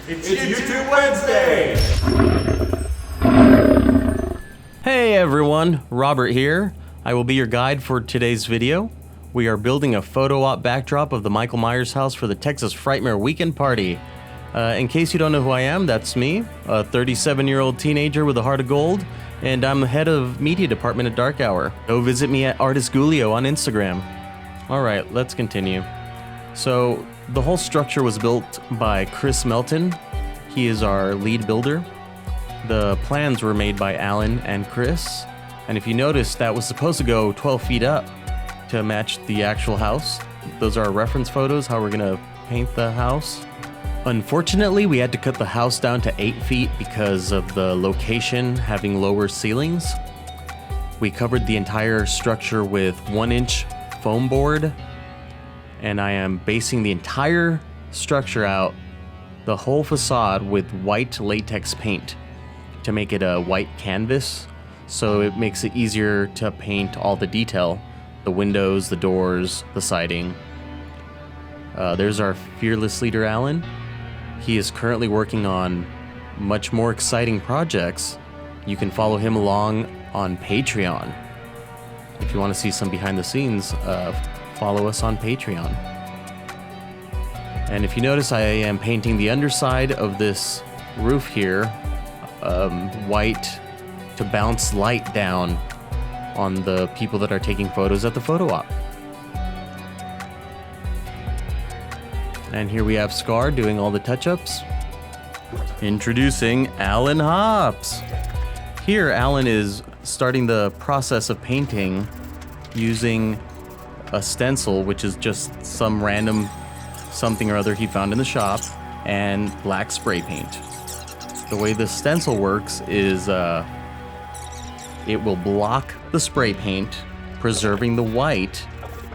It's YouTube Wednesday! Hey everyone, Robert here. I will be your guide for today's video. We are building a photo op backdrop of the Michael Myers house for the Texas Frightmare Weekend Party. In case you don't know who I am, that's me, a 37-year-old teenager with a heart of gold, and I'm the head of media department at Dark Hour. Go visit me at Artist Gulio on Instagram. Alright, let's continue. So, the whole structure was built by Chris Melton. He is our lead builder. The plans were made by Alan and Chris. And if you notice, that was supposed to go 12 feet up to match the actual house. Those are our reference photos, how we're gonna paint the house. Unfortunately, we had to cut the house down to 8 feet because of the location having lower ceilings. We covered the entire structure with 1-inch foam board, and I am basing the entire structure out, the whole facade, with white latex paint to make it a white canvas, so it makes it easier to paint all the detail, the windows, the doors, the siding. There's our fearless leader, Alan. He is currently working on much more exciting projects. You can follow him along on Patreon. If you want to see some behind the scenes, follow us on Patreon. And if you notice, I am painting the underside of this roof here white to bounce light down on the people that are taking photos at the photo op. And here we have Scar doing all the touch-ups. Introducing Alan Hops. Here, Alan is starting the process of painting using a stencil, which is just some random something or other he found in the shop, and black spray paint. The way the stencil works is it will block the spray paint, preserving the white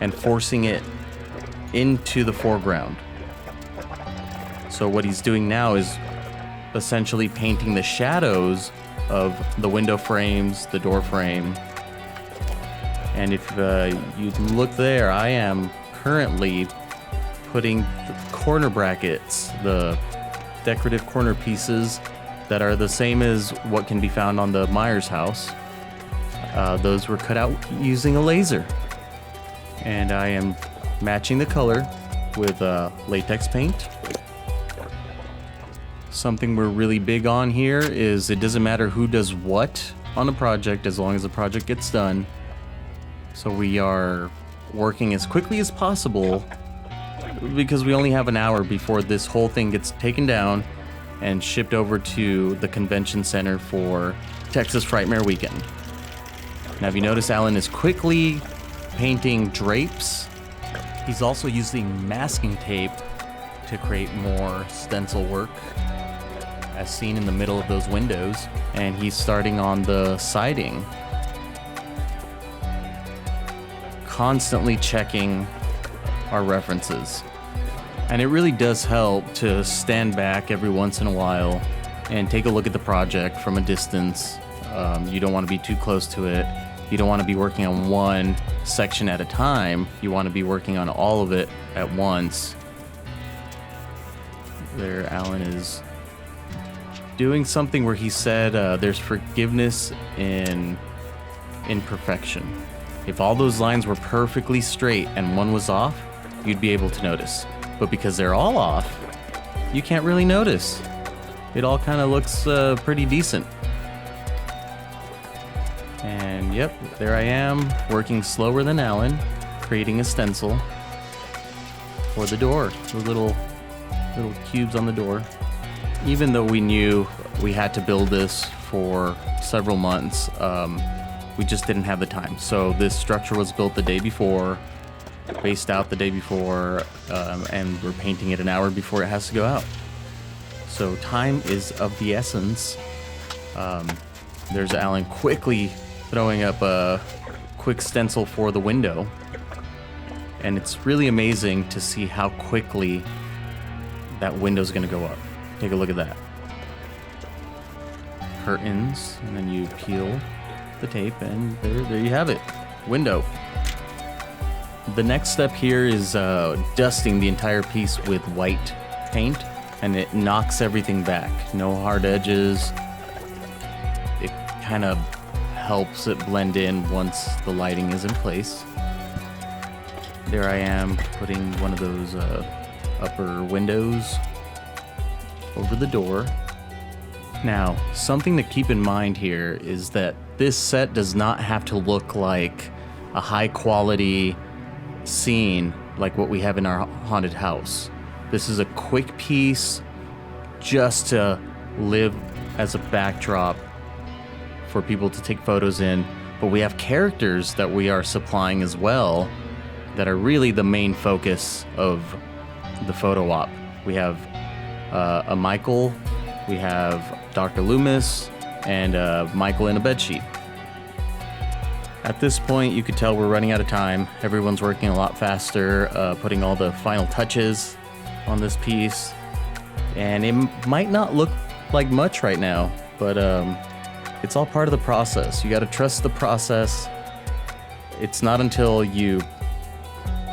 and forcing it into the foreground. So what he's doing now is essentially painting the shadows of the window frames, the door frame. And if you look there, I am currently putting the corner brackets, the decorative corner pieces that are the same as what can be found on the Myers house. Those were cut out using a laser. And I am matching the color with latex paint. Something we're really big on here is it doesn't matter who does what on a project as long as the project gets done. So we are working as quickly as possible because we only have an hour before this whole thing gets taken down and shipped over to the convention center for Texas Frightmare Weekend. Now, if you notice, Alan is quickly painting drapes. He's also using masking tape to create more stencil work, as seen in the middle of those windows. And he's starting on the siding. Constantly checking our references. And it really does help to stand back every once in a while and take a look at the project from a distance. You don't want to be too close to it. You don't want to be working on one section at a time. You want to be working on all of it at once. There, Alan is doing something where he said there's forgiveness in imperfection. If all those lines were perfectly straight and one was off, you'd be able to notice. But because they're all off, you can't really notice. It all kind of looks pretty decent. And yep, there I am, working slower than Alan, creating a stencil for the door, the little cubes on the door. Even though we knew we had to build this for several months, we just didn't have the time. So this structure was built the day before, based out the day before, and we're painting it an hour before it has to go out. So time is of the essence. There's Alan quickly throwing up a quick stencil for the window. And it's really amazing to see how quickly that window's gonna go up. Take a look at that. Curtains, and then you peel the tape, and there you have it. Window. The next step here is dusting the entire piece with white paint. and it knocks everything back. No hard edges. It kind of helps it blend in once the lighting is in place. There I am putting one of those upper windows over the door. Now, something to keep in mind here is that this set does not have to look like a high quality scene like what we have in our haunted house. This is a quick piece just to live as a backdrop for people to take photos in, but we have characters that we are supplying as well that are really the main focus of the photo op. We have a Michael, we have Dr. Loomis, and Michael in a bedsheet. At this point, you could tell we're running out of time. Everyone's working a lot faster, putting all the final touches on this piece. And it might not look like much right now, but it's all part of the process. You gotta trust the process. It's not until you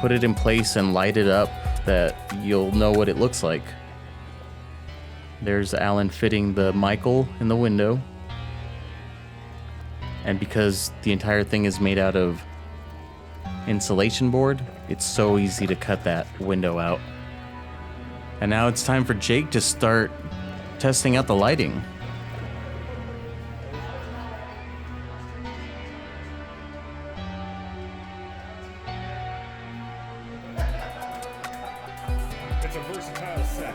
put it in place and light it up that you'll know what it looks like. There's Alan fitting the Michael in the window. And because the entire thing is made out of insulation board, it's so easy to cut that window out. And now it's time for Jake to start testing out the lighting. It's a versatile set.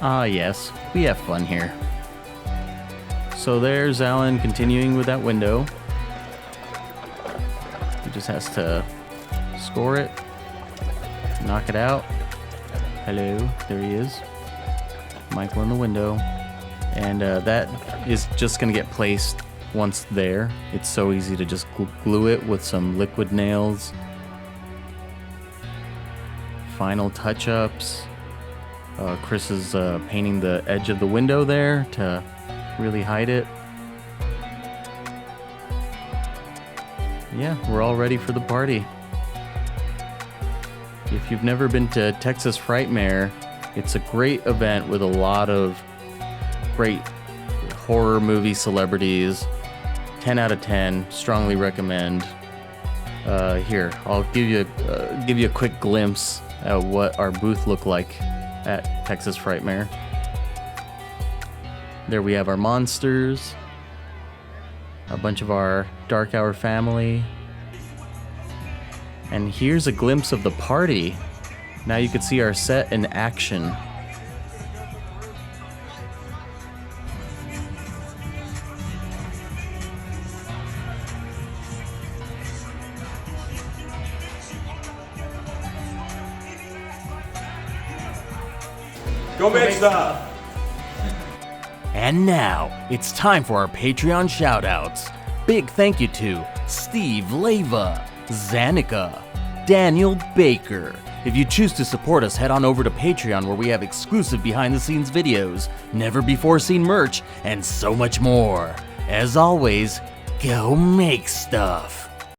Ah yes, we have fun here. So there's Alan continuing with that window. He just has to score it, knock it out. Hello, there he is. Michael in the window. And that is just gonna get placed once there. It's so easy to just glue it with some liquid nails. Final touch-ups. Chris is painting the edge of the window there to really hide it. Yeah, we're all ready for the party. If you've never been to Texas Frightmare, it's a great event with a lot of great horror movie celebrities. 10 out of 10, strongly recommend. Here, I'll give you a quick glimpse at what our booth looked like at Texas Frightmare. There we have our monsters, a bunch of our Dark Hour family, and here's a glimpse of the party. Now you can see our set in action. Go make stuff! And now, it's time for our Patreon shoutouts. Big thank you to Steve Leva, Zanika, Daniel Baker. If you choose to support us, head on over to Patreon where we have exclusive behind-the-scenes videos, never-before-seen merch, and so much more. As always, go make stuff.